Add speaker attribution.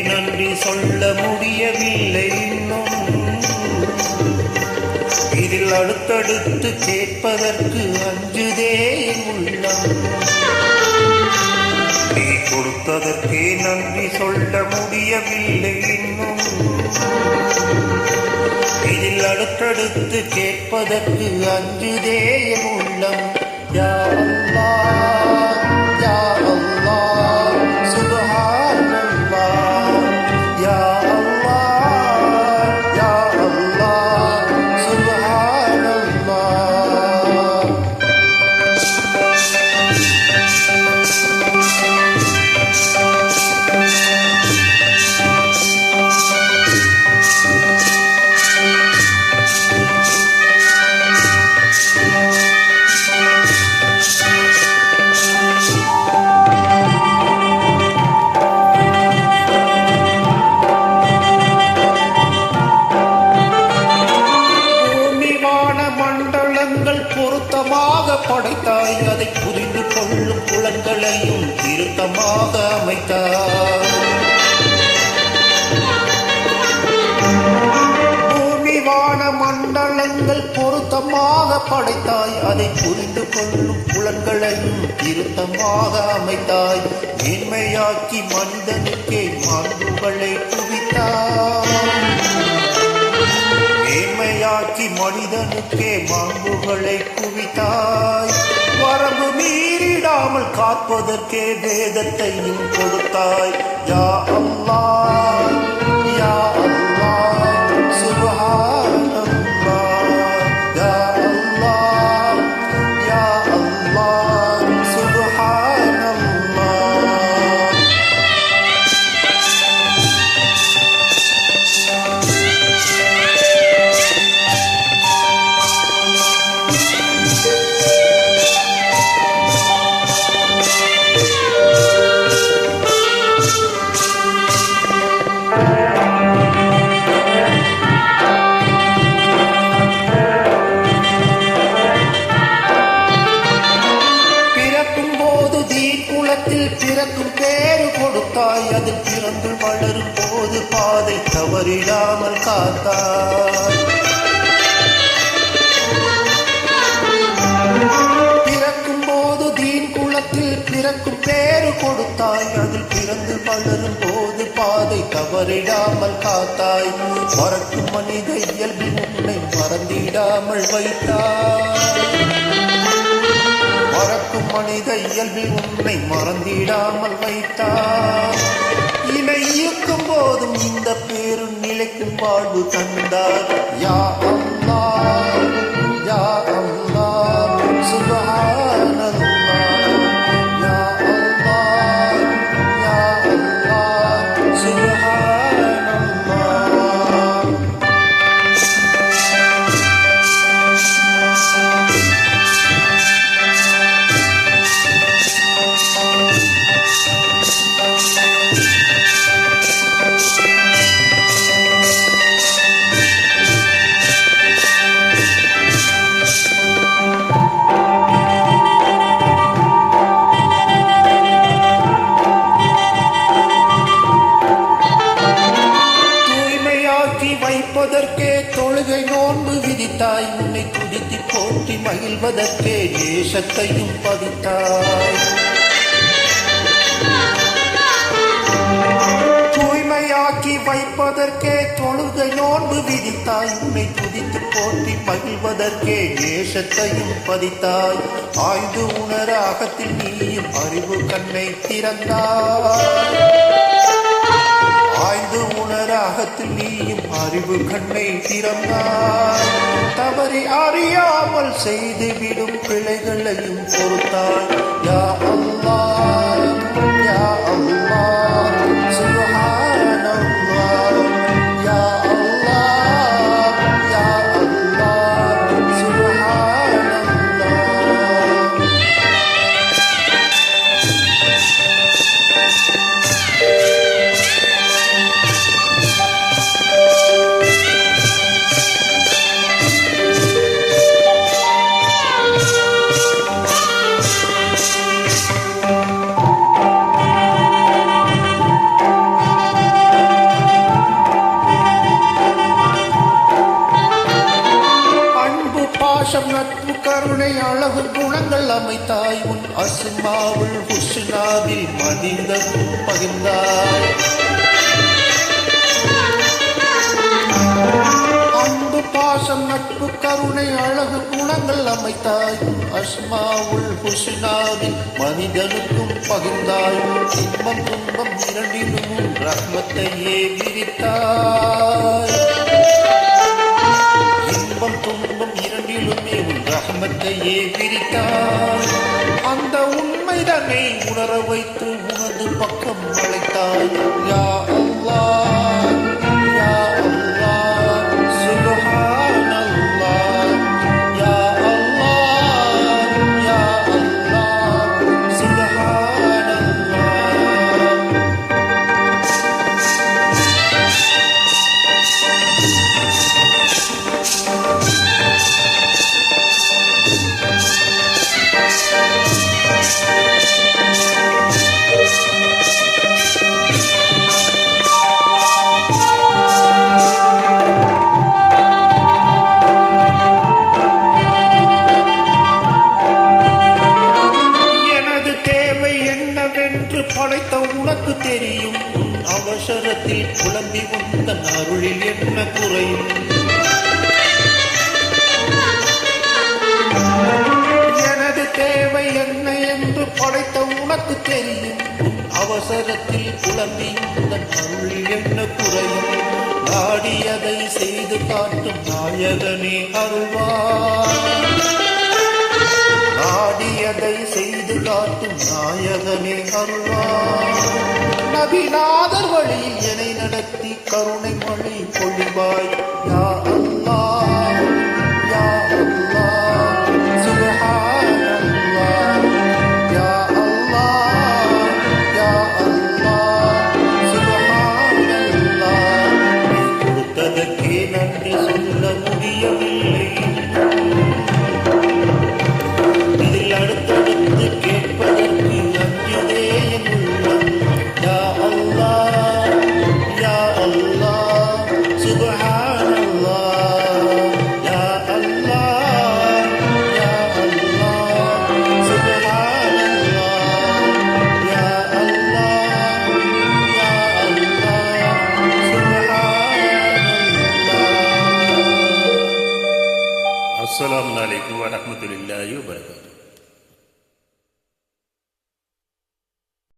Speaker 1: நன்றி சொல்ல முடியவில்லை இன்னும். இதில் அடுத்தடுத்து கேட்பதற்கு அஞ்சுதே உள்ளம். நீ கொடுத்ததற்கே நன்றி சொல்ல முடியவில்லை இன்னும். இதில் அடுத்தடுத்து கேட்பதற்கு அஞ்சுதே உள்ளம். யா அல்லாஹ் யா அல்லாஹ் சுப்ஹானல்லாஹ். யா அல்லாஹ் யா அல்லாஹ் சுப்ஹானல்லாஹ். பொருத்தமாக படைத்தாய், அதை புரிந்து கொள்ளும் புலன்களையும் திருத்தமாக அமைத்தாய். பூமி வான மண்டலங்கள் பொருத்தமாக படைத்தாய், அதை புரிந்து கொள்ளும் புலன்களையும் திருத்தமாக அமைத்தாய். மேன்மையாக்கி மனிதனுக்கே மாண்புகளை குவித்தாய். மேன்மையாக்கி மனிதனுக்கே மாண்புகளை குவித்தாய். வரம்பு மீறிடாமல் காப்பதற்கே வேதத்தையும் கொடுத்தாய். யா அல்லாஹ் யா அல்லாஹ் சுப்ஹானல்லாஹ். யா அல்லாஹ் யா அல்லாஹ் சுப்ஹானல்லாஹ். பிறக்கும் பேரு கொடுத்தாய், அதில் பிறந்து வளரும் போது பாதை தவறிடாமல் காத்தாய். பிறக்கும் போது தீன் குலத்தில் பிறக்கும் பேரு கொடுத்தாய், அதில் பிறந்து வளரும் போது பாதை தவறிடாமல் காத்தாய். மறக்கும் மனித இயல்பில் உன்னை மறந்திடாமல் வைத்தாய். மறக்கும் மனித இயல்பில் உன்னை மறந்திடாமல் வைத்தார். இணை இயக்கும் போதும் இந்த பேரு நிலைக்கும் வாழ்வு தந்தார். யா அல்லாஹ் யா அல்லாஹ் சுப்ஹானல்லாஹ். யா அல்லாஹ் யா அல்லாஹ் சுப்ஹானல்லாஹ். வைப்பதற்கே தொழுகை நோன்பு விதித்தாய். உன்னை துதித்து போற்றி மகிழ்வதற்கே தேசத்தையும் பதித்தாய். தூய்மையாக்கி வைப்பதற்கே தொழுகை நோன்பு விதித்தாய். உன்னை துதித்து போற்றி மகிழ்வதற்கே தேசத்தையும் பதித்தாய். ஆய்ந்து உணர அகத்தில் நீயும் அறிவு கண்ணை திறந்தாய். ஆய்ந்து உணர அகத்தில் நீயும் அறிவு கண்ணை திறந்தாய். தவறி அறியாமல் செய்துவிடும் பிழைகளையும் பொறுத்தாய். யா அல்லாஹ் யா அல்லாஹ் சுப்ஹானல்லாஹ். யா அல்லாஹ் யா அல்லாஹ் சுப்ஹானல்லாஹ். அமைத்தாய் உன் அஸ்மாவுல் ஹுஸ்னாவில் மனிதனும் பகிர்ந்தாய். அன்பு பாசம் நட்பு கருணை அழகு குணங்கள் அமைத்தாய் அஸ்மாவுல் ஹுஸ்னாவில் மனிதனுக்கும் பகிர்ந்தாய். இன்பம் துன்பம் இரண்டிலும் ரஹ்மத்தையே விரித்தாய். இன்பம் துன்பம் இரண்டிலுமே உன் ரஹ்மத்தையே விரித்தாய். அந்த உண்மைதனை உணர வைத்து உனது பக்கம் அழைத்தாய். யா அல்லாஹ் யா அல்லாஹ் சுப்ஹானல்லாஹ். யா அல்லாஹ் யா அல்லாஹ் சுப்ஹானல்லாஹ். படைத்த உனக்கு தெரியும் உன் அவசரத்தில் புலம்பி உந்தன் அருளில் என்ன குறையும். எனது தேவை என்ன என்று படைத்த உனக்கு தெரியும் உன் அவசரத்தில் புலம்பி உந்தன் அருளில் என்ன குறையும். நாடியதை செய்து காட்டும் நாயகனே அருள்வாய். நாடியதை செய்து காட்டும் நாயகனே அருள்வாய். நபிநாதர் வழியில் என்னை நடத்தி கருணை மழை பொழிவாய். யா அல்லாஹ் யா அல்லாஹ் சுப்ஹானல்லாஹ். யா அல்லாஹ் யா அல்லாஹ் சுப்ஹானல்லாஹ். நீ கொடுத்ததற்கே நன்றி சொல்ல முடியவில்லை. அடுத்தடுத்து கேட்பதற்கு அஞ்சுதே என் உள்ளம். யா அல்லாஹ் யா அல்லாஹ் சுப்ஹானல்லாஹ். யா அல்லாஹ் யா அல்லாஹ் சுப்ஹானல்லாஹ். யா அல்லாஹ் யா அல்லாஹ் சுப்ஹானல்லாஹ். அஸ்ஸலாமு அலைக்கும் வரஹ்மத்துல்லாஹி வபரகாத்துஹு.